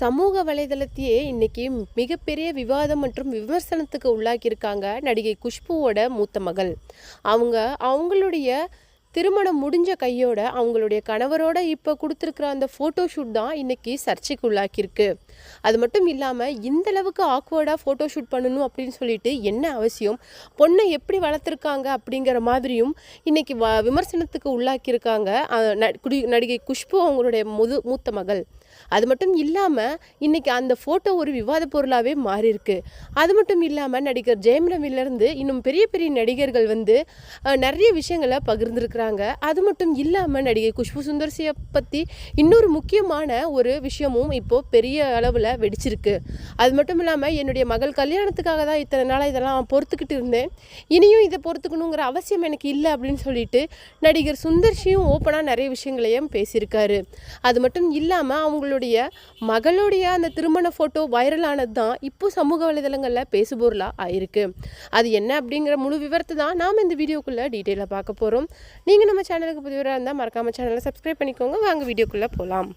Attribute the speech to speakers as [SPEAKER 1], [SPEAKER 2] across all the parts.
[SPEAKER 1] சமூக வலைதளத்தையே இன்னைக்கு மிகப்பெரிய விவாதம் மற்றும் விமர்சனத்துக்கு உள்ளாக்கியிருக்காங்க நடிகை குஷ்புவோட மூத்த மகள். அவங்களுடைய திருமணம் முடிஞ்ச கையோட அவங்களுடைய கணவரோட இப்போ கொடுத்துருக்குற அந்த ஃபோட்டோ ஷூட் தான் இன்னைக்கு சர்ச்சைக்கு உள்ளாக்கியிருக்கு. அது மட்டும் இல்லாமல் இந்தளவுக்கு ஆக்வர்டாக ஃபோட்டோ ஷூட் பண்ணணும் அப்படின்னு சொல்லிட்டு என்ன அவசியம், பொண்ணை எப்படி வளர்த்துருக்காங்க அப்படிங்கிற மாதிரியும் இன்னைக்கு விமர்சனத்துக்கு உள்ளாக்கியிருக்காங்க நடிகை குஷ்பு அவங்களுடைய மூத்த மகள். அது மட்டும் இல்லாமல் இன்றைக்கி அந்த ஃபோட்டோ ஒரு விவாத பொருளாகவே மாறியிருக்கு. அது மட்டும் இல்லாமல் நடிகர் ஜெயம் ரவிலேருந்து இன்னும் பெரிய பெரிய நடிகர்கள் நிறைய விஷயங்களை பகிர்ந்துருக்குறாங்க. அது மட்டும் இல்லாமல் நடிகை குஷ்பு சுந்தர்சியை பற்றி இன்னொரு முக்கியமான ஒரு விஷயமும் இப்போது பெரிய அளவில் வெடிச்சிருக்கு. அது மட்டும் இல்லாமல் என்னுடைய மகள் கல்யாணத்துக்காக தான் இத்தனை நாளாக இதெல்லாம் பொறுத்துக்கிட்டு இருந்தேன், இனியும் இதை பொறுத்துக்கணுங்கிற அவசியம் எனக்கு இல்லை அப்படின்னு சொல்லிட்டு நடிகர் சுந்தர்சியும் ஓப்பனாக நிறைய விஷயங்களையும் பேசியிருக்காரு. அது மட்டும் இல்லாமல் அவங்களுடைய மகளுடைய அந்த திருமண ஃபோட்டோ வைரலானது தான் இப்போ சமூக வலைதளங்களில் பேசுபொருளாக ஆயிருக்கு. அது என்ன அப்படிங்கிற முழு விவரத்தை தான் நாம் இந்த வீடியோக்குள்ளே டீட்டெயிலாக பார்க்க போகிறோம். நீங்கள் நம்ம சேனலுக்கு புதியவராக இருந்தால் மறக்காமல் சேனலை சப்ஸ்கிரைப் பண்ணிக்கோங்க. வாங்க வீடியோக்குள்ளே போகலாம்.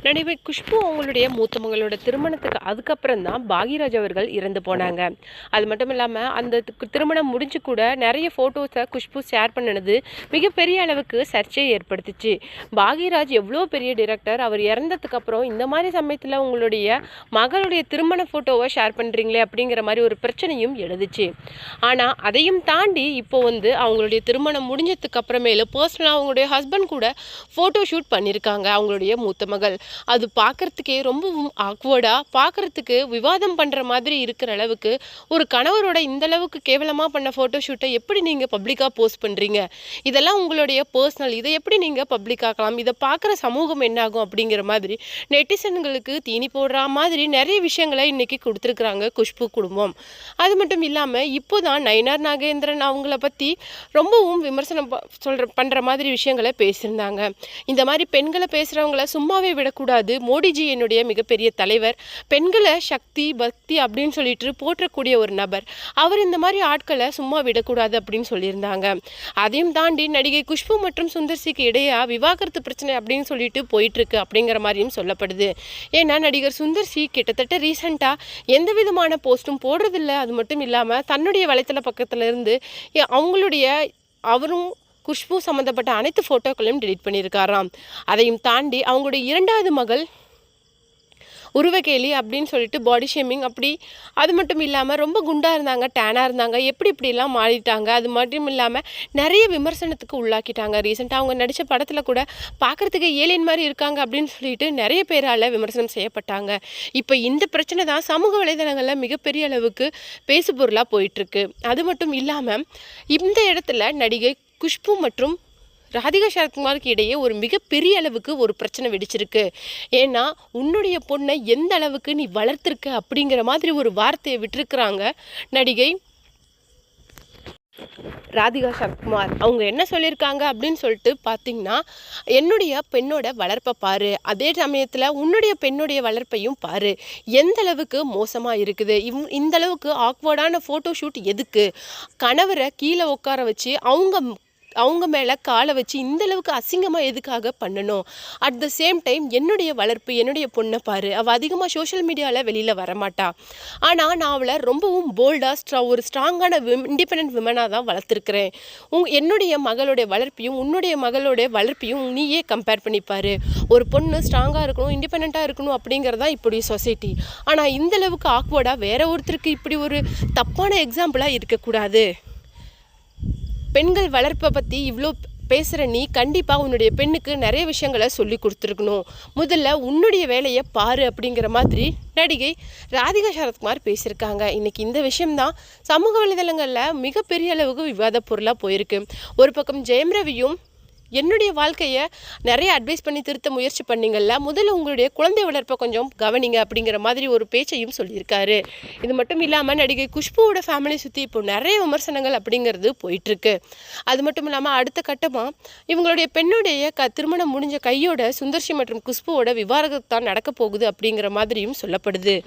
[SPEAKER 1] நடிகை குஷ்பு அவங்களுடைய மூத்த மகளோட திருமணத்துக்கு அதுக்கப்புறம் தான் பாக்யராஜ் அவர்கள் இறந்து போனாங்க. அது மட்டும் இல்லாமல் அந்த திருமணம் முடிஞ்சு கூட நிறைய ஃபோட்டோஸை குஷ்பு ஷேர் பண்ணினது மிகப்பெரிய அளவுக்கு சர்ச்சையை ஏற்படுத்துச்சு. பாக்யராஜ் எவ்வளோ பெரிய டிரெக்டர், அவர் இறந்ததுக்கு அப்புறம் இந்த மாதிரி சமயத்தில் உங்களுடைய மகளுடைய திருமண ஃபோட்டோவை ஷேர் பண்ணுறீங்களே அப்படிங்கிற மாதிரி ஒரு பிரச்சனையும் எழுதுச்சு. ஆனால் அதையும் தாண்டி இப்போ அவங்களுடைய திருமணம் முடிஞ்சதுக்கு அப்புறமேலு பர்சனலாக அவங்களுடைய ஹஸ்பண்ட் கூட ஃபோட்டோ ஷூட் பண்ணியிருக்காங்க அவங்களுடைய மூத்த மகள். அது பார்க்குறதுக்கே ரொம்பவும் ஆக்வர்டாக, பார்க்குறதுக்கு விவாதம் பண்ணுற மாதிரி இருக்கிற அளவுக்கு ஒரு கணவரோட இந்த அளவுக்கு கேவலமாக பண்ண ஃபோட்டோ ஷூட்டை எப்படி நீங்கள் பப்ளிக்காக போஸ்ட் பண்ணுறீங்க, இதெல்லாம் உங்களுடைய பர்சனல், இதை எப்படி நீங்கள் பப்ளிக்காக்கலாம், இதை பார்க்குற சமூகம் என்னாகும் அப்படிங்கிற மாதிரி நெட்டிசன்களுக்கு தீனி போடுற மாதிரி நிறைய விஷயங்களை இன்றைக்கி கொடுத்துருக்குறாங்க குஷ்பு குடும்பம். அது மட்டும் இல்லாமல் இப்போ தான் நயினார் நாகேந்திரன் அவங்கள பற்றி ரொம்பவும் விமர்சனம் பண்ணுற மாதிரி விஷயங்களை பேசியிருந்தாங்க. இந்த மாதிரி பெண்களை பேசுகிறவங்கள சும்மாவே விடக்கூடாது, மோடிஜி என்னுடைய மிகப்பெரிய தலைவர், பெண்களை சக்தி பக்தி அப்படின்னு சொல்லிட்டு போற்றக்கூடிய ஒரு நபர், அவர் இந்த மாதிரி ஆட்களை சும்மா விடக்கூடாது அப்படின்னு சொல்லியிருந்தாங்க. அதையும் தாண்டி நடிகை குஷ்பு மற்றும் சுந்தர்சிக்கு இடையே விவாகரத்து பிரச்சனை அப்படின்னு சொல்லிட்டு போயிட்டுருக்கு அப்படிங்கிற மாதிரியும் சொல்லப்படுது. ஏன்னா நடிகர் சுந்தர்சி கிட்டத்தட்ட ரீசெண்டாக எந்த விதமான போஸ்ட்டும் போடுறதில்ல. அது மட்டும் இல்லாமல் தன்னுடைய வலைத்தள பக்கத்தில் இருந்து அவரும் குஷ்பு சம்மந்தப்பட்ட அனைத்து ஃபோட்டோக்களையும் டெலிட் பண்ணியிருக்காராம். அதையும் தாண்டி அவங்களுடைய இரண்டாவது மகள் உருவகேலி அப்படின்னு சொல்லிட்டு பாடி ஷேமிங் அப்படி, அது மட்டும் இல்லாமல் ரொம்ப குண்டாக இருந்தாங்க, டேனாக இருந்தாங்க, இப்படிலாம் மாறிட்டாங்க. அது மட்டும் இல்லாமல் நிறைய விமர்சனத்துக்கு உள்ளாக்கிட்டாங்க. ரீசெண்டாக அவங்க நடித்த படத்தில் கூட பார்க்குறதுக்கு ஏலியன் மாதிரி இருக்காங்க அப்படின்னு சொல்லிட்டு நிறைய பேரால் விமர்சனம் செய்யப்பட்டாங்க. இப்போ இந்த பிரச்சனை தான் சமூக வலைதளங்களில் மிகப்பெரிய அளவுக்கு பேசுபொருளாக போயிட்டுருக்கு. அது மட்டும் இல்லாமல் இந்த இடத்துல நடிகை குஷ்பு மற்றும் ராதிகா சரத்குமாருக்கு இடையே ஒரு மிகப்பெரிய அளவுக்கு ஒரு பிரச்சனை வெடிச்சிருக்கு. ஏன்னா உன்னுடைய பொண்ணை எந்த அளவுக்கு நீ வளர்த்துருக்க அப்படிங்கிற மாதிரி ஒரு வார்த்தையை விட்டுருக்குறாங்க நடிகை ராதிகா சரத்குமார். அவங்க என்ன சொல்லியிருக்காங்க அப்படின்னு சொல்லிட்டு பார்த்தீங்கன்னா, என்னுடைய பெண்ணோட வளர்ப்பை பாரு, அதே சமயத்தில் உன்னுடைய பெண்ணுடைய வளர்ப்பையும் பாரு, எந்த அளவுக்கு மோசமாக இருக்குது, இந்த அளவுக்கு ஆக்வர்டான ஃபோட்டோ ஷூட் எதுக்கு, கணவரை கீழே உட்கார வச்சு அவங்க மேலே காலை வச்சு இந்தளவுக்கு அசிங்கமாக எதுக்காக பண்ணணும், அட் த சேம் டைம் என்னுடைய வளர்ப்பு என்னுடைய பொண்ணை பாரு, அவள் அதிகமாக சோஷியல் மீடியாவில் வெளியில் வரமாட்டா, ஆனால் நான் அவளை ரொம்பவும் போல்டாக ஒரு ஸ்ட்ராங்கான இண்டிபெண்ட் விமனாக தான் வளர்த்துருக்குறேன், என்னுடைய மகளுடைய வளர்ப்பையும் உன்னுடைய மகளுடைய வளர்ப்பையும் நீயே கம்பேர் பண்ணிப்பாரு, ஒரு பொண்ணு ஸ்ட்ராங்காக இருக்கணும் இண்டிபெண்ட்டாக இருக்கணும் அப்படிங்கிறதா இப்படி சொசைட்டி, ஆனால் இந்தளவுக்கு ஆக்வர்டாக வேற ஒருத்தருக்கு இப்படி ஒரு தப்பான எக்ஸாம்பிளாக இருக்கக்கூடாது, பெண்கள் வளர்ப்பை பற்றி இவ்வளோ பேசுகிற நீ கண்டிப்பாக உன்னுடைய பெண்ணுக்கு நிறைய விஷயங்களை சொல்லி கொடுத்துருக்கணும், முதல்ல உன்னுடைய வேலையை பாரு அப்படிங்கிற மாதிரி நடிகை ராதிகா சரத்குமார் பேசியிருக்காங்க. இன்றைக்கி இந்த விஷயம்தான் சமூக வலைதளங்களில் மிகப்பெரிய அளவுக்கு விவாத பொருளாக போயிருக்கு. ஒரு பக்கம் ஜெயம் ரவியும் என்னுடைய வாழ்க்கையை நிறைய அட்வைஸ் பண்ணி திருத்த முயற்சி பண்ணிங்கள்ல, முதல்ல உங்களுடைய குழந்தை வளர்ப்பை கொஞ்சம் கவனிங்க அப்படிங்கிற மாதிரி ஒரு பேச்சையும் சொல்லியிருக்காரு. இது மட்டும் இல்லாமல் நடிகை குஷ்புவோட ஃபேமிலி சுற்றி இப்போ நிறைய விமர்சனங்கள் அப்படிங்கிறது போயிட்டுருக்கு. அது மட்டும் இல்லாமல் அடுத்த கட்டமாக இவங்களுடைய பெண்ணுடைய திருமணம் முடிஞ்ச கையோட சுந்தர்சி மற்றும் குஷ்புவோட விவாகரத்து தான் நடக்க போகுது அப்படிங்கிற மாதிரியும் சொல்லப்படுது.